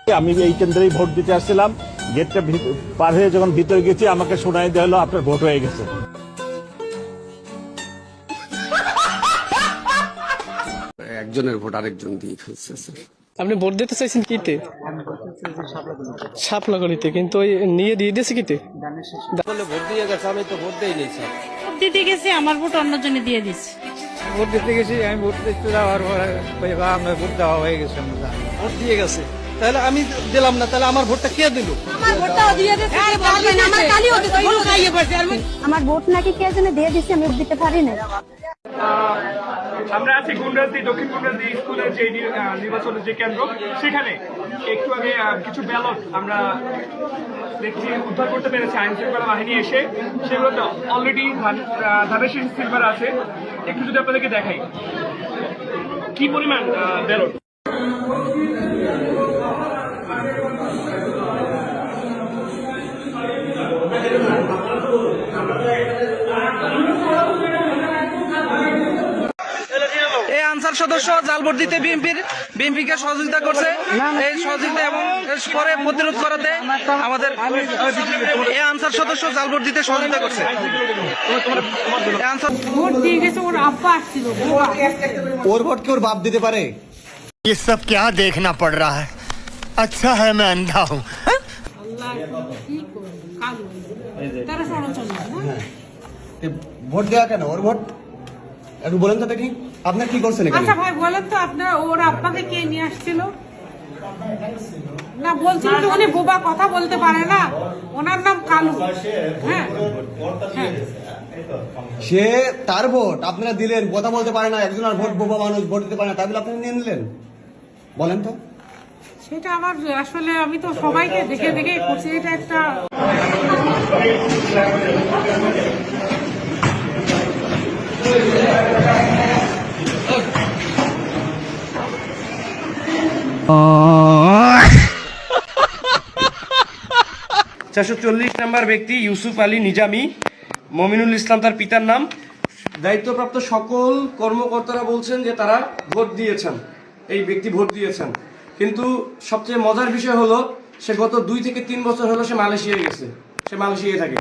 আমি এই কেন্দ্রেই ভোট দিতে আসছিলাম, গেটটা পার হয়ে যখন ভিতরে গেছি আমাকে শোনাই দেওয়া হলো আপনার ভোট হয়ে গেছে। একজনের ভোট আরেকজন দিয়ে ফেলছে স্যার। আপনি ভোট দিতে চাইছেন কিতে? শাপলাগড়িতে, কিন্তু ওই নিয়ে দিয়ে দিয়েছে কিতে? ভোট দিয়ে গেছে, আমি তো ভোট দেই নিয়েছি। ভোট দিতে গেছি, আমার ভোট অন্যজনে দিয়ে দিচ্ছে। ভোট দিতে গেছি, আমি ভোট দিতে যাওয়ার পরে আমার ভোট দেওয়া হয়ে গেছে। ভোট দিয়ে গেছে, তাহলে আমি দিলাম না, তাহলে আমার ভোটটা কে দিল? আমার ভোট নাকি কে যেন দিয়ে দিচ্ছে, আমি দিতে পারি না। আমরা আছি গুন্ডাসদি, দক্ষিণ গুন্ডাসদি স্কুলের যে নির্বাচনের যে কেন্দ্র, সেখানে একটু আগে কিছু ব্যালট আমরা দেখছি উদ্ধার করতে পেরেছে আইন শৃঙ্খলা বাহিনী এসে। সেগুলোতে অলরেডি ধানের শীষ সিলভার আছে। একটু যদি আপনাদেরকে দেখাই কি পরিমাণ ব্যালট। এই আনসার সদস্য জাল ভোট দিতে বিএনপিকে সহযোগিতা করছে। এই সহযোগিতা এবং পরে প্রতিরোধ করাতে আমাদের এই আনসার সদস্য জাল ভোট দিতে সহযোগিতা করছে। ভোট দিয়ে গেছে, ওর আব্বা আসছিল। ওর ভোট কি ওর বাপ দিতে পারে? ये सब क्या देखना पड़ रहा है? अच्छा है मैं अंधा हूँ। ভোট দেওয়া কেন ওর ভোট? একটু বলেন তো দেখি, আপনার কি করছেন এখানে? আচ্ছা ভাই বলেন তো, আপনার ওর আব্বাকে কে নিয়ে আসছিল? না বলছিল তো উনি বোবা, কথা বলতে পারে না, ওনার নাম কালু। হ্যাঁ সে তার ভোট আপনারা দিলেন, কথা বলতে পারে না, একজন আর ভোট বোবা মানুষ ভোট দিতে পারে না, তাই বলে আপনি নিয়ে নিলেন? বলেন তো। সেটা আমার আসলে, আমি তো সবাইকে দেখে দেখে করছি, এটা একটা নম্বর ব্যক্তি ইউসুফ আলী নিজামী, মমিনুল ইসলাম তার পিতার নাম। দায়িত্বপ্রাপ্ত সকল কর্মকর্তারা বলছেন যে তারা ভোট দিয়েছেন, এই ব্যক্তি ভোট দিয়েছেন। কিন্তু সবচেয়ে মজার বিষয় হলো, সে গত 2 থেকে 3 বছর হলো সে মালয়েশিয়ায় গেছে, সে মালয়েশিয়ায় থাকে।